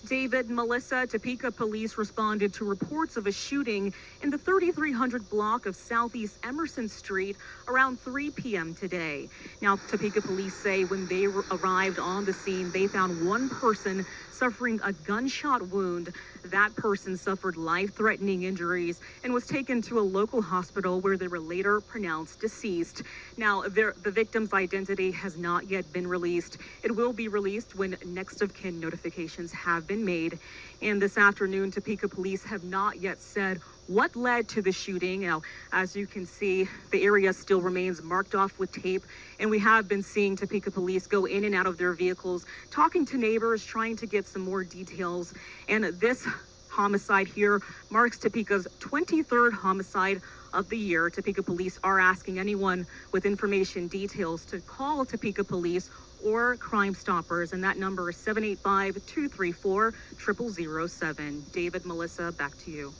David, Melissa, Topeka police responded to reports of a shooting in the 3300 block of Southeast Emerson Street around 3 p.m. today. Now, Topeka police say when they arrived on the scene, they found one person suffering a gunshot wound. That person suffered life-threatening injuries and was taken to a local hospital where they were later pronounced deceased. Now, the victim's identity has not yet been released. It will be released when next of kin notifications have been made. And this afternoon, Topeka police have not yet said what led to the shooting. Now, as you can see, the area still remains marked off with tape, and we have been seeing Topeka police go in and out of their vehicles, talking to neighbors, trying to get some more details. And this homicide here marks Topeka's 23rd homicide of the year. Topeka police are asking anyone with information details to call Topeka police or Crime Stoppers, and that number is 785-234-0007. David, Melissa, back to you.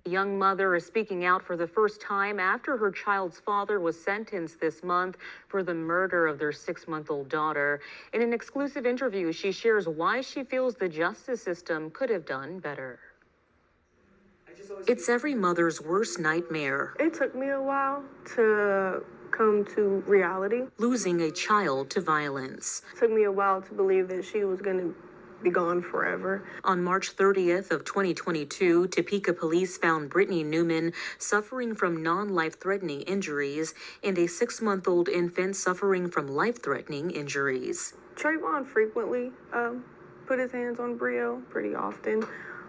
A young mother is speaking out for the first time after her child's father was sentenced this month for the murder of their 6-month-old daughter. In an exclusive interview, she shares why she feels the justice system could have done better. It's every mother's worst nightmare. It took me a while to come to reality. Losing a child to violence. It took me a while to believe that she was going to be gone forever. On March 30th of 2022, Topeka police found Brittany Newman suffering from non-life-threatening injuries and a 6-month-old infant suffering from life-threatening injuries. Trayvon frequently put his hands on Brielle, pretty often,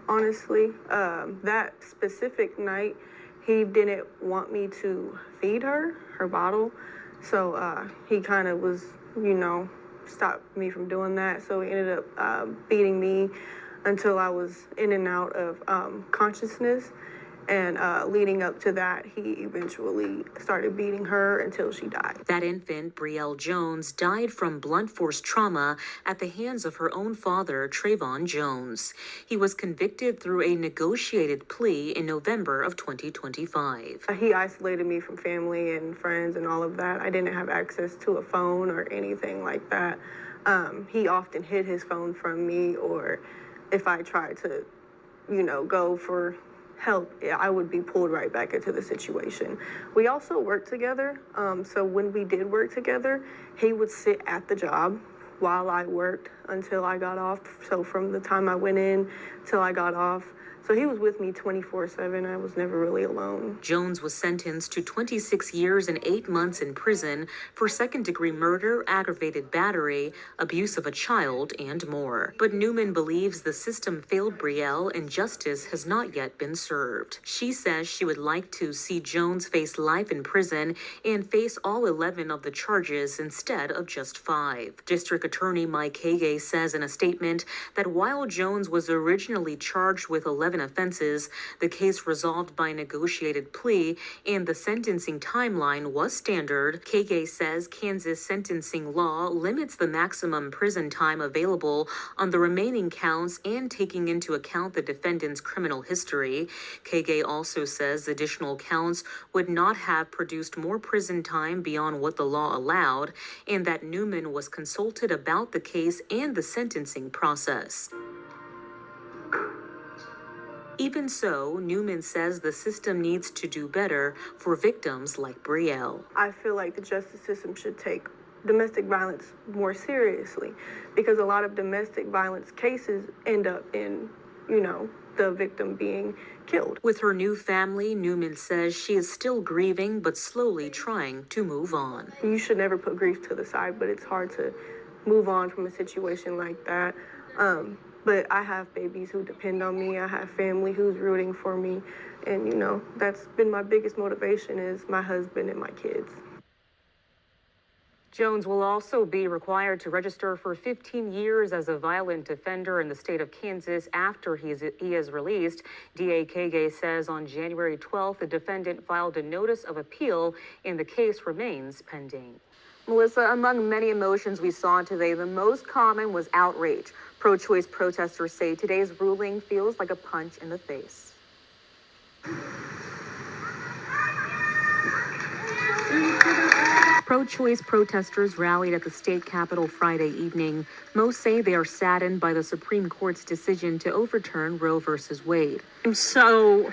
honestly. That specific night, he didn't want me to feed her bottle, so he kind of was, stopped me from doing that. So he ended up beating me until I was in and out of consciousness. And leading up to that, he eventually started beating her until she died. That infant, Brielle Jones, died from blunt force trauma at the hands of her own father, Trayvon Jones. He was convicted through a negotiated plea in November of 2025. He isolated me from family and friends and all of that. I didn't have access to a phone or anything like that. He often hid his phone from me, or if I tried to, go for help, I would be pulled right back into the situation. We also worked together, so when we did work together, he would sit at the job while I worked until I got off. So from the time I went in till I got off. So he was with me 24/7. I was never really alone. Jones was sentenced to 26 years and 8 months in prison for second-degree murder, aggravated battery, abuse of a child, and more. But Newman believes the system failed Brielle and justice has not yet been served. She says she would like to see Jones face life in prison and face all 11 of the charges instead of just 5. District Attorney Mike Hagay says in a statement that while Jones was originally charged with 11 offenses, the case resolved by negotiated plea and the sentencing timeline was standard. Hagay says Kansas sentencing law limits the maximum prison time available on the remaining counts and taking into account the defendant's criminal history. Hagay also says additional counts would not have produced more prison time beyond what the law allowed, and that Newman was consulted about the case and the sentencing process. Even so, Newman says the system needs to do better for victims like Brielle. I feel like the justice system should take domestic violence more seriously, because a lot of domestic violence cases end up in, the victim being killed. With her new family, Newman says she is still grieving but slowly trying to move on. You should never put grief to the side, but it's hard to move on from a situation like that. But I have babies who depend on me. I have family who's rooting for me. And, that's been my biggest motivation, is my husband and my kids. Jones will also be required to register for 15 years as a violent offender in the state of Kansas after he is released. DA Hagay says on January 12th, the defendant filed a notice of appeal and the case remains pending. Melissa, among many emotions we saw today, the most common was outrage. Pro-choice protesters say today's ruling feels like a punch in the face. Pro-choice protesters rallied at the state capitol Friday evening. Most say they are saddened by the Supreme Court's decision to overturn Roe versus Wade. I'm so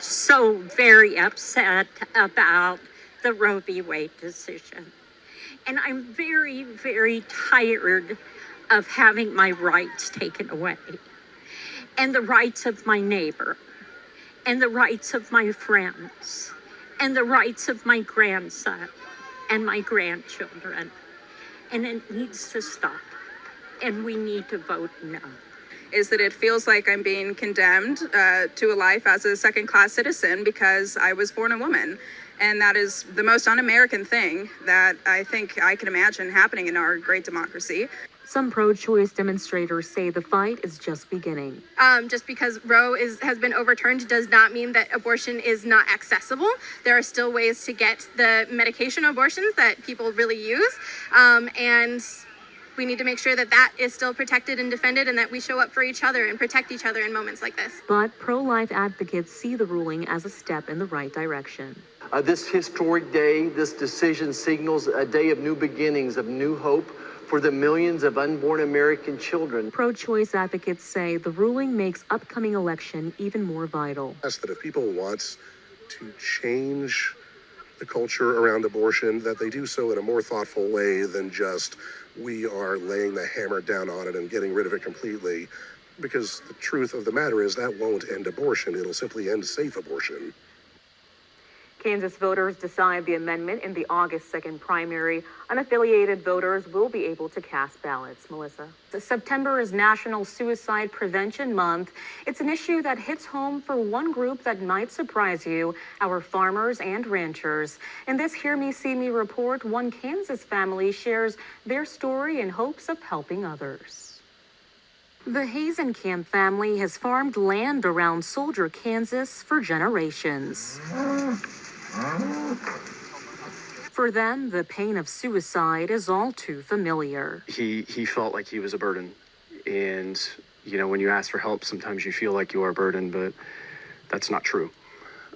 very upset about the Roe v. Wade decision. And I'm very, very tired of having my rights taken away, and the rights of my neighbor, and the rights of my friends, and the rights of my grandson and my grandchildren. And it needs to stop. And we need to vote no. Is that it feels like I'm being condemned to a life as a second-class citizen because I was born a woman. And that is the most un-American thing that I think I can imagine happening in our great democracy. Some pro-choice demonstrators say the fight is just beginning. Just because Roe has been overturned does not mean that abortion is not accessible. There are still ways to get the medication abortions that people really use. And we need to make sure that that is still protected and defended, and that we show up for each other and protect each other in moments like this. But pro-life advocates see the ruling as a step in the right direction. This historic day, this decision signals a day of new beginnings, of new hope for the millions of unborn American children. Pro-choice advocates say the ruling makes upcoming election even more vital. That if people want to change the culture around abortion, that they do so in a more thoughtful way than just we are laying the hammer down on it and getting rid of it completely. Because the truth of the matter is that won't end abortion. It'll simply end safe abortion. Kansas voters decide the amendment in the August 2nd primary. Unaffiliated voters will be able to cast ballots. Melissa. September is National Suicide Prevention Month. It's an issue that hits home for one group that might surprise you, our farmers and ranchers. In this Hear Me, See Me report, one Kansas family shares their story in hopes of helping others. The Hazenkamp family has farmed land around Soldier, Kansas for generations. For them, the pain of suicide is all too familiar. He felt like he was a burden. And, you know, when you ask for help, sometimes you feel like you are a burden, but that's not true.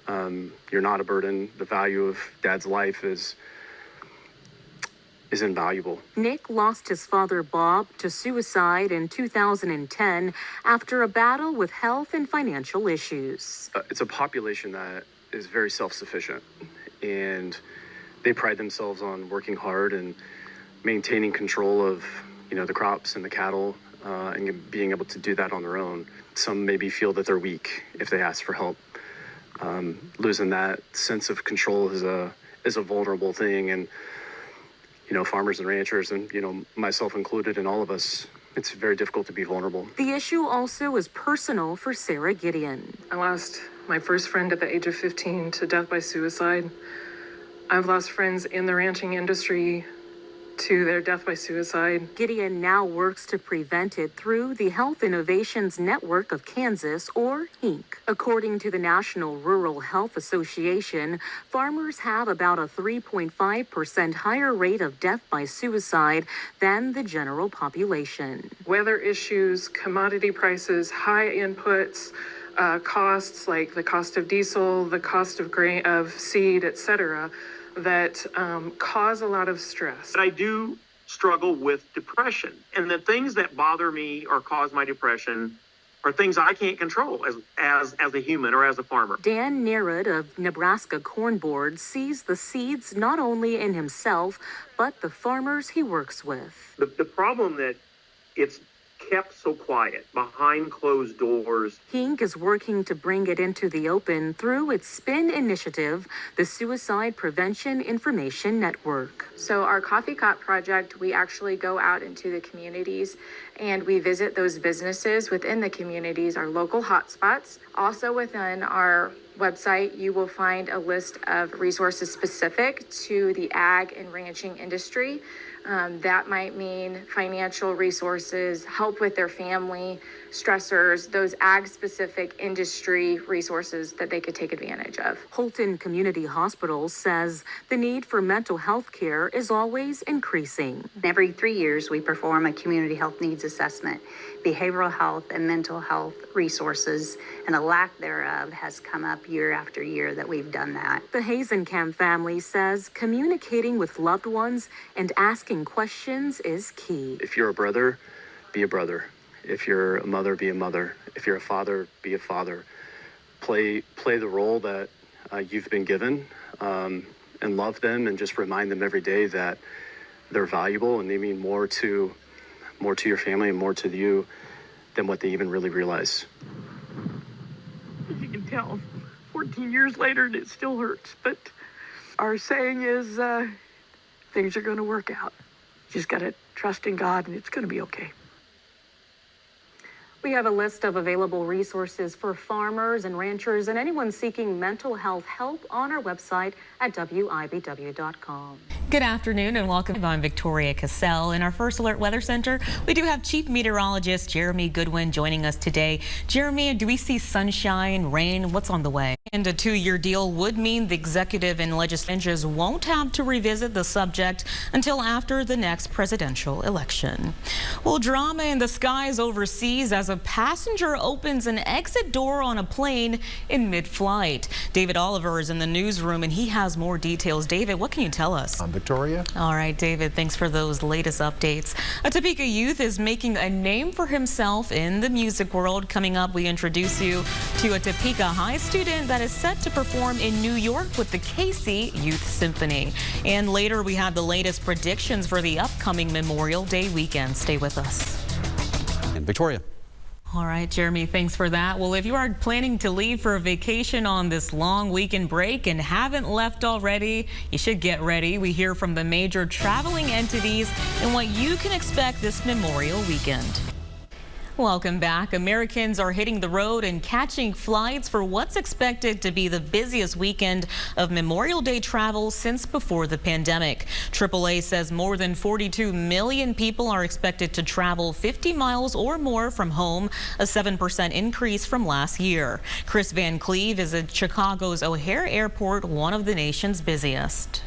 You're not a burden. The value of Dad's life is invaluable. Nick lost his father, Bob, to suicide in 2010 after a battle with health and financial issues. It's a population that is very self-sufficient, and they pride themselves on working hard and maintaining control of, you know, the crops and the cattle, and being able to do that on their own. Some maybe feel that they're weak if they ask for help. Losing that sense of control is a vulnerable thing, and you know, farmers and ranchers, and you know, myself included, and all of us, it's very difficult to be vulnerable. The issue also is personal for Sarah Gideon. I lost my first friend at the age of 15 to death by suicide. I've lost friends in the ranching industry to their death by suicide. Gideon now works to prevent it through the Health Innovations Network of Kansas, or HINC. According to the National Rural Health Association, farmers have about a 3.5% higher rate of death by suicide than the general population. Weather issues, commodity prices, high inputs, costs like the cost of diesel, the cost of grain, of seed, etc., that cause a lot of stress. I do struggle with depression, and the things that bother me or cause my depression are things I can't control as a human or as a farmer. Dan Nerud of Nebraska Corn Board sees the seeds not only in himself, but the farmers he works with. The problem that it's kept so quiet behind closed doors. HINC is working to bring it into the open through its SPIN initiative, the Suicide Prevention Information Network. So our Coffee Cup project, we actually go out into the communities and we visit those businesses within the communities, our local hotspots. Also within our website, you will find a list of resources specific to the ag and ranching industry. That might mean financial resources, help with their family, stressors, those ag-specific industry resources that they could take advantage of. Holton Community Hospital says the need for mental health care is always increasing. Every 3 years, we perform a community health needs assessment. Behavioral health and mental health resources and a lack thereof has come up year after year that we've done that. The Hazenkamp family says communicating with loved ones and asking questions is key. If you're a brother, be a brother. If you're a mother, be a mother. If you're a father, be a father. Play the role that you've been given, and love them, and just remind them every day that they're valuable and they mean more to your family and more to you than what they even really realize. You can tell 14 years later and it still hurts, but our saying is things are going to work out. Just got to trust in God and it's going to be okay. We have a list of available resources for farmers and ranchers and anyone seeking mental health help on our website at WIBW.com. Good afternoon and welcome. I'm Victoria Cassell. In our First Alert Weather Center, we do have Chief Meteorologist Jeremy Goodwin joining us today. Jeremy, do we see sunshine, rain? What's on the way? And a 2-year deal would mean the executive and legislatures won't have to revisit the subject until after the next presidential election. Well, drama in the skies overseas as a passenger opens an exit door on a plane in mid-flight. David Oliver is in the newsroom and he has more details. David, what can you tell us? I'm Victoria. All right, David, thanks for those latest updates. A Topeka youth is making a name for himself in the music world. Coming up, we introduce you to a Topeka High student that is set to perform in New York with the Casey Youth Symphony. And later, we have the latest predictions for the upcoming Memorial Day weekend. Stay with us. And Victoria. All right, Jeremy, thanks for that. Well, if you are planning to leave for a vacation on this long weekend break and haven't left already, you should get ready. We hear from the major traveling entities and what you can expect this Memorial weekend. Welcome back. Americans are hitting the road and catching flights for what's expected to be the busiest weekend of Memorial Day travel since before the pandemic. AAA says more than 42 million people are expected to travel 50 miles or more from home, a 7% increase from last year. Chris Van Cleve is at Chicago's O'Hare Airport, one of the nation's busiest.